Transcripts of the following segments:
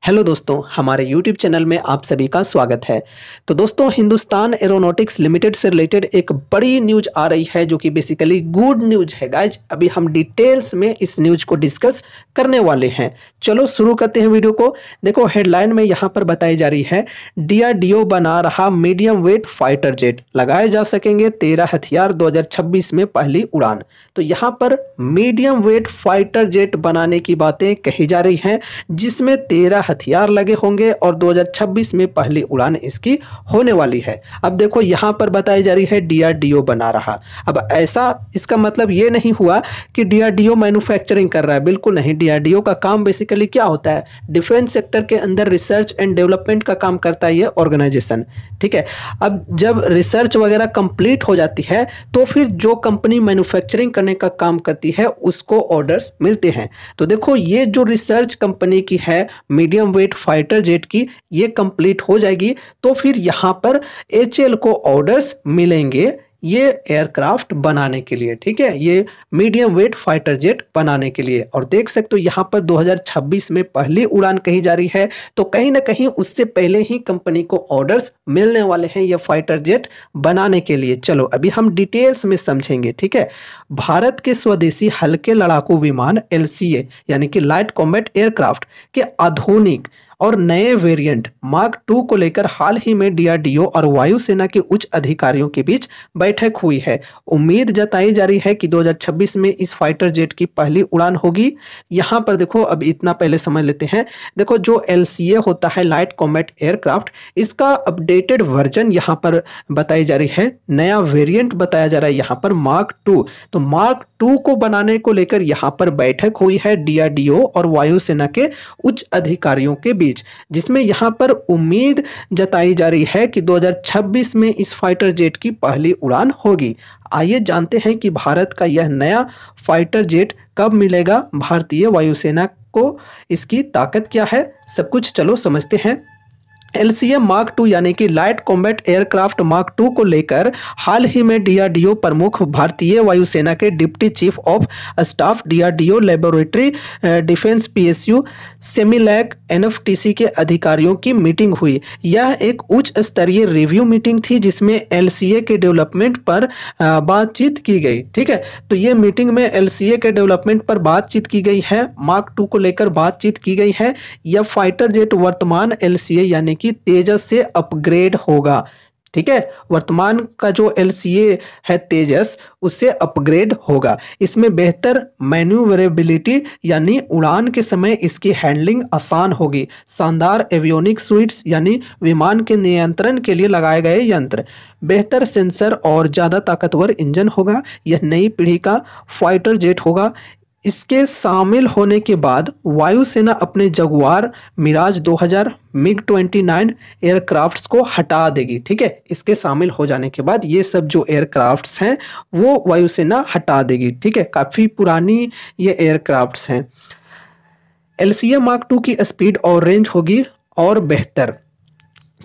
Hello दोस्तों, हमारे YouTube channel में आप सभी का स्वागत है। तो दोस्तों, हिंदुस्तान एरोनॉटिक्स लिमिटेड से रिलेटेड एक बड़ी न्यूज आ रही है जो कि बेसिकली गुड न्यूज है गाइज। अभी हम डिटेल्स में इस न्यूज को डिस्कस करने वाले हैं। चलो शुरू करते हैं वीडियो को। देखो, हेडलाइन में यहाँ पर बताई जा रही है, DRDO बना रहा मीडियम वेट फाइटर जेट, लगाए जा सकेंगे 13 हथियार, 2026 में पहली उड़ान। तो यहाँ पर मीडियम वेट फाइटर जेट बनाने की बातें कही जा रही हैं, जिसमें 13 हथियार लगे होंगे और 2026 में पहली उड़ान इसकी होने वाली है। अब देखो, यहाँ पर बताई जा रही है DRDO बना रहा। अब ऐसा इसका मतलब ये नहीं हुआ कि DRDO मैन्युफैक्चरिंग कर रहा है, बिल्कुल नहीं। DRDO का काम बेसिकली क्या होता है, डिफेंस सेक्टर के अंदर रिसर्च एंड डेवलपमेंट का काम करता है ये ऑर्गेनाइजेशन। ठीक है, अब जब रिसर्च वगैरह कंप्लीट हो जाती है तो फिर जो कंपनी मैन्युफैक्चरिंग करने का काम करती है उसको ऑर्डर्स मिलते हैं। तो देखो, ये जो रिसर्च कंपनी की है मीडियम वेट फाइटर जेट की, ये कंप्लीट हो जाएगी तो फिर यहाँ पर HAL को ऑर्डर्स मिलेंगे ये एयरक्राफ्ट बनाने के लिए। ठीक है, ये मीडियम वेट फाइटर जेट बनाने के लिए। और देख सकते हो यहाँ पर 2026 में पहली उड़ान कही जा रही है, तो कहीं ना कहीं उससे पहले ही कंपनी को ऑर्डर्स मिलने वाले हैं ये फाइटर जेट बनाने के लिए। चलो अभी हम डिटेल्स में समझेंगे। ठीक है, भारत के स्वदेशी हल्के लड़ाकू विमान LCA यानी कि लाइट कॉम्बैट एयरक्राफ्ट के आधुनिक और नए वेरिएंट मार्क 2 को लेकर हाल ही में DRDO और वायुसेना के उच्च अधिकारियों के बीच बैठक हुई है। उम्मीद जताई जा रही है कि 2026 में इस फाइटर जेट की पहली उड़ान होगी। यहाँ पर देखो, अब इतना पहले समझ लेते हैं। देखो, जो LCA होता है लाइट कॉम्बैट एयरक्राफ्ट, इसका अपडेटेड वर्जन यहाँ पर बताई जा रही है, नया वेरिएंट बताया जा रहा है यहाँ पर मार्क 2। तो मार्क 2 को बनाने को लेकर यहाँ पर बैठक हुई है DRDO और वायुसेना के उच्च अधिकारियों के बीच, जिसमें यहाँ पर उम्मीद जताई जा रही है कि 2026 में इस फाइटर जेट की पहली उड़ान होगी। आइए जानते हैं कि भारत का यह नया फाइटर जेट कब मिलेगा, भारतीय वायुसेना को इसकी ताकत क्या है, सब कुछ चलो समझते हैं। LCA मार्क 2 यानी कि लाइट कॉम्बैट एयरक्राफ्ट मार्क 2 को लेकर हाल ही में DRDO प्रमुख, भारतीय वायुसेना के deputy chief of staff, DRDO laboratory defence PSU, सेमिलैक NFTC के अधिकारियों की मीटिंग हुई। यह एक उच्च स्तरीय रिव्यू मीटिंग थी जिसमें LCA के डेवलपमेंट पर बातचीत की गई। ठीक है, तो ये मीटिंग में LCA के डेवलपमेंट पर बातचीत की गई है, मार्क 2 को लेकर बातचीत की गई है। यह फाइटर जेट वर्तमान LCA यानी कि तेजस से अपग्रेड होगा। ठीक है, वर्तमान का जो LCA है तेजस, उससे अपग्रेड होगा। इसमें बेहतर मैन्यूवरेबिलिटी यानी उड़ान के समय इसकी हैंडलिंग आसान होगी। शानदार एवियोनिक सुइट्स यानी विमान के नियंत्रण के लिए लगाए गए यंत्र, बेहतर सेंसर और ज़्यादा ताकतवर इंजन होगा। यह नई पीढ़ी का फाइटर जेट होगा। इसके शामिल होने के बाद वायुसेना अपने जगुआर मिराज 2000 MiG-29 एयरक्राफ्ट्स को हटा देगी। ठीक है, इसके शामिल हो जाने के बाद ये सब जो एयरक्राफ्ट्स हैं वो वायुसेना हटा देगी। ठीक है, काफ़ी पुरानी ये एयरक्राफ्ट्स हैं। LCA मार्क 2 की स्पीड और रेंज होगी और बेहतर।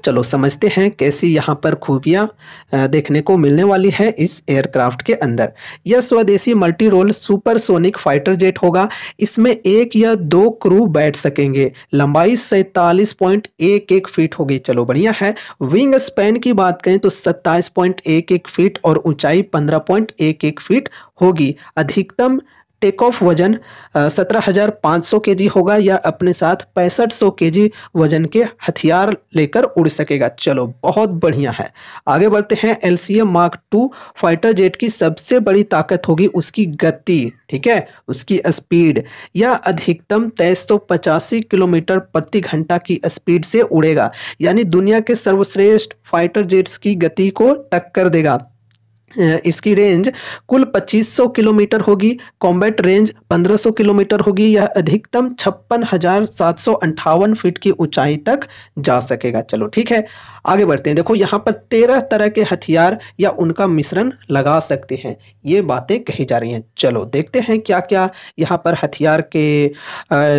चलो समझते हैं कैसी यहाँ पर खूबियाँ देखने को मिलने वाली है इस एयरक्राफ्ट के अंदर। यह स्वदेशी multi role supersonic fighter jet होगा। इसमें 1 या 2 क्रू बैठ सकेंगे। लंबाई 47.11 फीट होगी। चलो बढ़िया है। विंग स्पैन की बात करें तो 27.11 फीट और ऊंचाई 15.11 फीट होगी। अधिकतम टेक ऑफ वजन 17,500 kg होगा। या अपने साथ 6500 kg वजन के हथियार लेकर उड़ सकेगा। चलो बहुत बढ़िया है, आगे बढ़ते हैं। LCA मार्क 2 फाइटर जेट की सबसे बड़ी ताकत होगी उसकी गति। ठीक है, उसकी स्पीड। यह अधिकतम 385 किलोमीटर प्रति घंटा की स्पीड से उड़ेगा, यानी दुनिया के सर्वश्रेष्ठ फाइटर जेट्स की गति को टक्कर देगा। इसकी रेंज कुल 2500 किलोमीटर होगी। कॉम्बैट रेंज 1500 किलोमीटर होगी। यह अधिकतम 56,758 फीट की ऊंचाई तक जा सकेगा। चलो ठीक है, आगे बढ़ते हैं। देखो, यहाँ पर 13 तरह के हथियार या उनका मिश्रण लगा सकते हैं, ये बातें कही जा रही हैं। चलो देखते हैं क्या क्या यहाँ पर हथियार के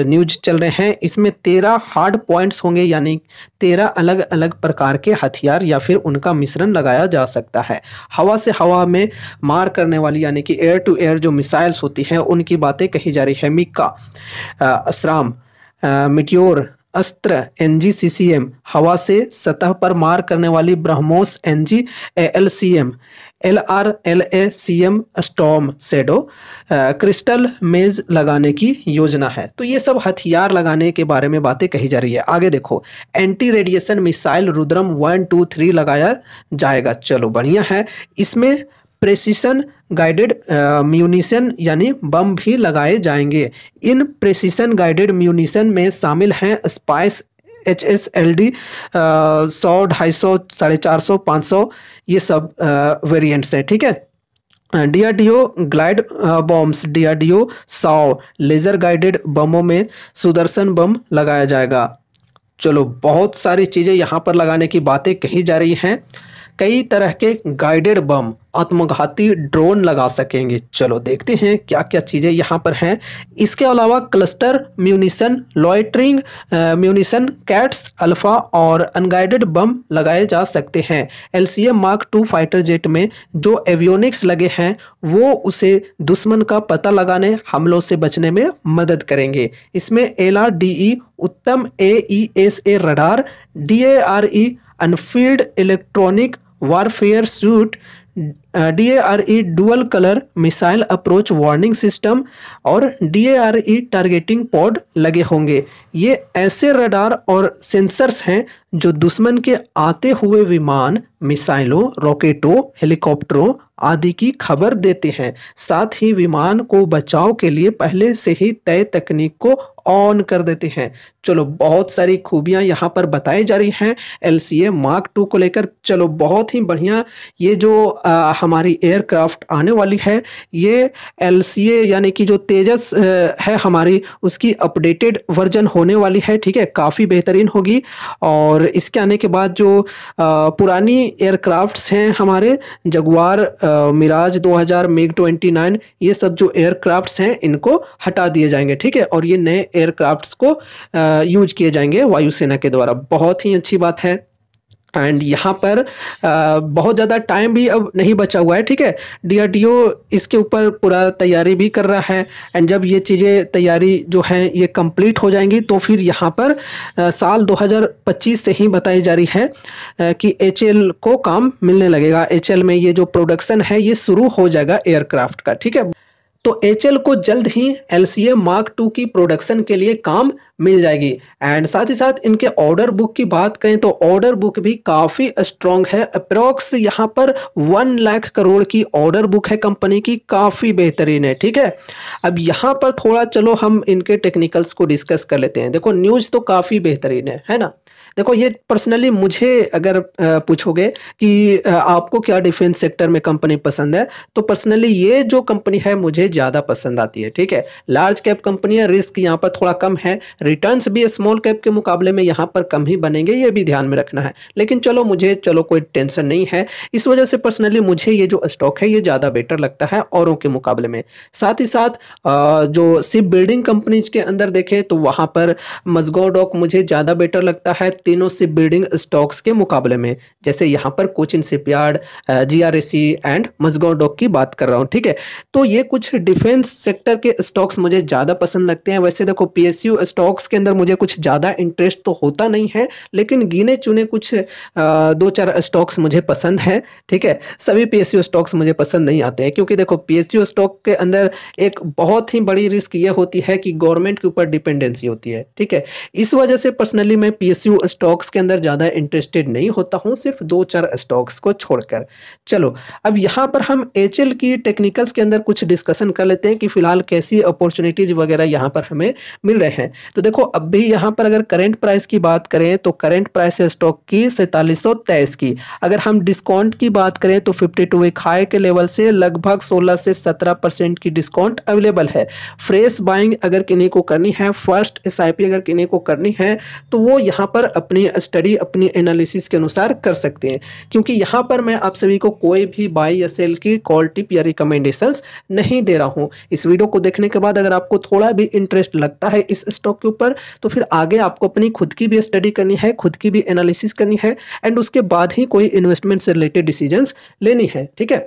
न्यूज चल रहे हैं। इसमें 13 हार्ड पॉइंट्स होंगे, यानी 13 अलग अलग प्रकार के हथियार या फिर उनका मिश्रण लगाया जा सकता है। हवा से हवा में मार करने वाली यानी कि एयर टू एयर जो मिसाइल्स होती हैं उनकी बातें कही जा रही है। मिक्का, असराम, मिटियोर, अस्त्र NGCCM, हवा से सतह पर मार करने वाली BrahMos NG ALCM, LRLACM storm shadow, crystal मेज लगाने की योजना है। तो ये सब हथियार लगाने के बारे में बातें कही जा रही है। आगे देखो, एंटी रेडिएशन मिसाइल रुद्रम 1, 2, 3 लगाया जाएगा। चलो बढ़िया है। इसमें प्रेसिशन गाइडेड म्यूनिशन यानी बम भी लगाए जाएंगे। इन प्रेसिशन गाइडेड म्यूनिशन में शामिल हैं स्पाइस HSLD 100, 250, 450, 500, ये सब वेरिएंट्स हैं। ठीक है। DRDO glide bombs, DRDO 100 laser guided बमों में सुदर्शन बम लगाया जाएगा। चलो बहुत सारी चीज़ें यहाँ पर लगाने की बातें कही जा रही हैं। कई तरह के गाइडेड बम, आत्मघाती ड्रोन लगा सकेंगे। चलो देखते हैं क्या क्या चीज़ें यहाँ पर हैं। इसके अलावा cluster munition, loitering munition, cats, alpha और अनगाइडेड बम लगाए जा सकते हैं। LCM Mark II fighter jet में जो एवियोनिक्स लगे हैं वो उसे दुश्मन का पता लगाने, हमलों से बचने में मदद करेंगे। इसमें LRDE उत्तम AESA radar, DARE unfilled electronic warfare suit, DARE dual colour missile approach warning system और DARE टारगेटिंग पॉड लगे होंगे। ये ऐसे रडार और सेंसर्स हैं जो दुश्मन के आते हुए विमान, मिसाइलों, रॉकेटों, हेलीकॉप्टरों आदि की खबर देते हैं। साथ ही विमान को बचाव के लिए पहले से ही तय तकनीक को ऑन कर देते हैं। चलो बहुत सारी खूबियां यहाँ पर बताई जा रही हैं LCA Mark II को लेकर। चलो बहुत ही बढ़िया। ये जो हमारी एयरक्राफ्ट आने वाली है, ये LCA यानी कि जो तेजस है हमारी, उसकी अपडेटेड वर्जन होने वाली है। ठीक है, काफ़ी बेहतरीन होगी। और इसके आने के बाद जो पुरानी एयरक्राफ्ट्स हैं हमारे, जगुआर, मिराज 2000, मिग 29, ये सब जो एयरक्राफ्ट्स हैं इनको हटा दिए जाएंगे। ठीक है, और ये नए एयरक्राफ्ट्स को यूज किए जाएंगे वायुसेना के द्वारा। बहुत ही अच्छी बात है। एंड यहाँ पर बहुत ज़्यादा टाइम भी अब नहीं बचा हुआ है। ठीक है, DRDO इसके ऊपर पूरा तैयारी भी कर रहा है। एंड जब ये चीज़ें तैयारी जो है ये कंप्लीट हो जाएंगी तो फिर यहाँ पर साल 2025 से ही बताई जा रही है कि HAL को काम मिलने लगेगा। HAL में ये जो प्रोडक्शन है ये शुरू हो जाएगा एयरक्राफ्ट का। ठीक है, तो HAL को जल्द ही LCA Mark II की प्रोडक्शन के लिए काम मिल जाएगी। एंड साथ ही साथ इनके ऑर्डर बुक की बात करें तो ऑर्डर बुक भी काफ़ी स्ट्रॉन्ग है। अप्रॉक्स यहाँ पर 1 लाख करोड़ की ऑर्डर बुक है कंपनी की, काफ़ी बेहतरीन है। ठीक है, अब यहाँ पर थोड़ा चलो हम इनके टेक्निकल्स को डिस्कस कर लेते हैं। देखो न्यूज़ तो काफ़ी बेहतरीन है ना। देखो ये पर्सनली मुझे अगर पूछोगे कि आपको क्या डिफेंस सेक्टर में कंपनी पसंद है, तो पर्सनली ये जो कंपनी है मुझे ज़्यादा पसंद आती है। ठीक है, लार्ज कैप कंपनी है, रिस्क यहाँ पर थोड़ा कम है, रिटर्न्स भी स्मॉल कैप के मुकाबले में यहाँ पर कम ही बनेंगे, ये भी ध्यान में रखना है। लेकिन चलो कोई टेंशन नहीं है। इस वजह से पर्सनली मुझे ये जो स्टॉक है ये ज़्यादा बेटर लगता है औरों के मुकाबले में। साथ ही साथ जो शिप बिल्डिंग कंपनीज के अंदर देखें तो वहाँ पर मजगांव डॉक मुझे ज़्यादा बेटर लगता है तीनों शिप बिल्डिंग स्टॉक्स के मुकाबले में। जैसे यहाँ पर Cochin shipyard, GRAC and Mazagon dock की बात कर रहा हूँ। ठीक है, तो ये कुछ डिफेंस सेक्टर के स्टॉक्स मुझे ज़्यादा पसंद लगते हैं। वैसे देखो PSU स्टॉक्स के अंदर मुझे कुछ ज़्यादा इंटरेस्ट तो होता नहीं है, लेकिन गिने चुने कुछ 2-4 स्टॉक्स मुझे पसंद है। ठीक है, सभी PSU स्टॉक्स मुझे पसंद नहीं आते हैं, क्योंकि देखो PSU स्टॉक के अंदर एक बहुत ही बड़ी रिस्क ये होती है कि गवर्नमेंट के ऊपर डिपेंडेंसी होती है। ठीक है, इस वजह से पर्सनली मैं PSU स्टॉक्स के अंदर ज़्यादा इंटरेस्टेड नहीं होता हूँ, सिर्फ 2-4 स्टॉक्स को छोड़कर। चलो अब यहाँ पर हम HAL की टेक्निकल्स के अंदर कुछ डिस्कशन कर लेते हैं कि फिलहाल कैसी अपॉर्चुनिटीज वगैरह यहाँ पर हमें मिल रहे हैं। तो देखो अब भी यहाँ पर अगर करंट प्राइस की बात करें तो करंट प्राइस है स्टॉक की 4723 की। अगर हम डिस्काउंट की बात करें तो 52 वीक हाई के लेवल से लगभग 16 से 17% की डिस्काउंट अवेलेबल है। फ्रेश बाइंग अगर किन्हीं को करनी है, फर्स्ट SIP अगर किन्हीं को करनी है, तो वो यहाँ पर अपनी स्टडी, अपनी एनालिसिस के अनुसार कर सकते हैं। क्योंकि यहाँ पर मैं आप सभी को कोई भी बाई या सेल की कॉल टिप या रिकमेंडेशंस नहीं दे रहा हूँ। इस वीडियो को देखने के बाद अगर आपको थोड़ा भी इंटरेस्ट लगता है इस स्टॉक के ऊपर, तो फिर आगे आपको अपनी खुद की भी स्टडी करनी है, खुद की भी एनालिसिस करनी है, एंड उसके बाद ही कोई इन्वेस्टमेंट से रिलेटेड डिसीजंस लेनी है। ठीक है,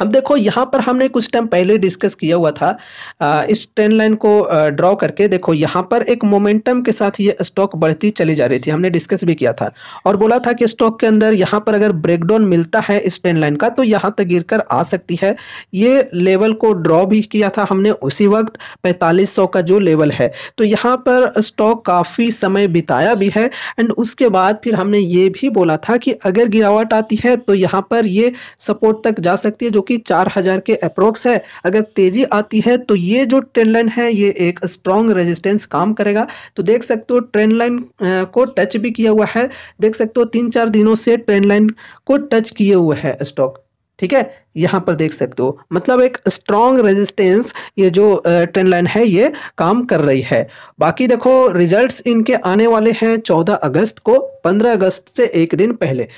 अब देखो यहाँ पर हमने कुछ टाइम पहले डिस्कस किया हुआ था इस ट्रेंड लाइन को ड्रॉ करके। देखो यहाँ पर एक मोमेंटम के साथ ये स्टॉक बढ़ती चली जा रही थी, हमने डिस्कस भी किया था और बोला था कि स्टॉक के अंदर यहाँ पर अगर ब्रेकडाउन मिलता है इस ट्रेंड लाइन का तो यहाँ तक गिरकर आ सकती है। ये लेवल को ड्रॉ भी किया था हमने उसी वक्त 4500 का जो लेवल है, तो यहाँ पर स्टॉक काफ़ी समय बिताया भी है। एंड उसके बाद फिर हमने ये भी बोला था कि अगर गिरावट आती है तो यहाँ पर ये सपोर्ट तक जा सकती है जो कि 4000 के अप्रोक्स है। अगर तेजी आती है तो ये जो ट्रेंड लाइन है ये एक स्ट्रॉन्ग रेजिस्टेंस काम करेगा। तो देख सकते हो ट्रेंड लाइन को टच भी किया हुआ है, देख सकते हो 3-4 दिनों से ट्रेंड लाइन को टच किए हुए है स्टॉक, ठीक है। यहाँ पर देख सकते हो मतलब एक स्ट्रॉन्ग रेजिस्टेंस ये जो ट्रेंड लाइन है ये काम कर रही है। बाकी देखो रिजल्ट्स इनके आने वाले हैं 14 अगस्त को, 15 अगस्त से एक दिन पहले।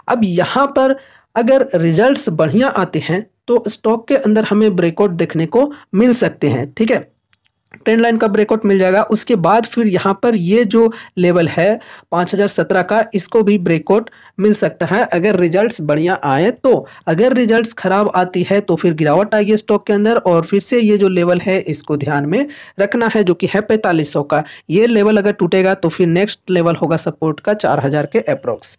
अब यहाँ पर अगर रिजल्ट्स बढ़िया आते हैं तो स्टॉक के अंदर हमें ब्रेकआउट देखने को मिल सकते हैं, ठीक है। ट्रेंड लाइन का ब्रेकआउट मिल जाएगा, उसके बाद फिर यहाँ पर ये जो लेवल है 5017 का, इसको भी ब्रेकआउट मिल सकता है अगर रिजल्ट्स बढ़िया आए तो। अगर रिजल्ट्स खराब आती है तो फिर गिरावट आएगी स्टॉक के अंदर और फिर से ये जो लेवल है इसको ध्यान में रखना है जो कि है 4500 का। ये लेवल अगर टूटेगा तो फिर नेक्स्ट लेवल होगा सपोर्ट का 4000 के अप्रोक्स।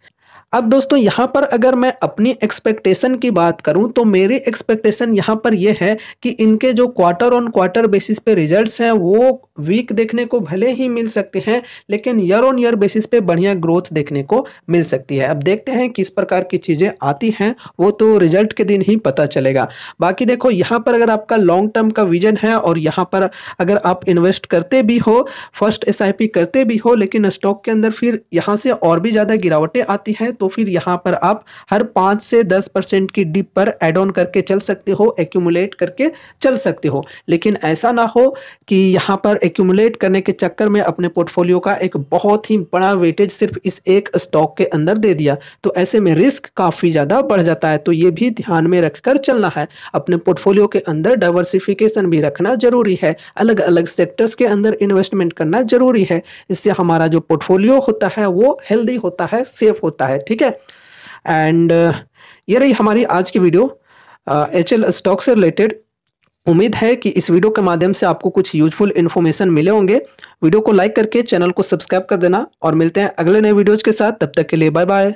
अब दोस्तों यहाँ पर अगर मैं अपनी एक्सपेक्टेशन की बात करूँ तो मेरी एक्सपेक्टेशन यहाँ पर यह है कि इनके जो क्वार्टर ऑन क्वार्टर बेसिस पे रिजल्ट्स हैं वो वीक देखने को भले ही मिल सकते हैं, लेकिन ईयर ऑन ईयर बेसिस पे बढ़िया ग्रोथ देखने को मिल सकती है। अब देखते हैं किस प्रकार की चीज़ें आती हैं, वो तो रिजल्ट के दिन ही पता चलेगा। बाकी देखो यहाँ पर अगर आपका लॉन्ग टर्म का विजन है और यहाँ पर अगर आप इन्वेस्ट करते भी हो, फर्स्ट SIP करते भी हो, लेकिन स्टॉक के अंदर फिर यहाँ से और भी ज़्यादा गिरावटें आती हैं तो फिर यहाँ पर आप हर 5 से 10% की डिप पर एड ऑन करके चल सकते हो, एक्यूमुलेट करके चल सकते हो। लेकिन ऐसा ना हो कि यहाँ पर एक्यूमुलेट करने के चक्कर में अपने पोर्टफोलियो का एक बहुत ही बड़ा वेटेज सिर्फ इस एक स्टॉक के अंदर दे दिया, तो ऐसे में रिस्क काफ़ी ज़्यादा बढ़ जाता है। तो ये भी ध्यान में रखकर चलना है। अपने पोर्टफोलियो के अंदर डाइवर्सिफिकेशन भी रखना जरूरी है, अलग अलग सेक्टर्स के अंदर इन्वेस्टमेंट करना जरूरी है। इससे हमारा जो पोर्टफोलियो होता है वो हेल्दी होता है, सेफ होता है, ठीक है। एंड ये रही हमारी आज की वीडियो HL स्टॉक से रिलेटेड। उम्मीद है कि इस वीडियो के माध्यम से आपको कुछ यूजफुल इन्फॉर्मेशन मिले होंगे। वीडियो को लाइक करके चैनल को सब्सक्राइब कर देना और मिलते हैं अगले नए वीडियोज के साथ। तब तक के लिए बाय बाय।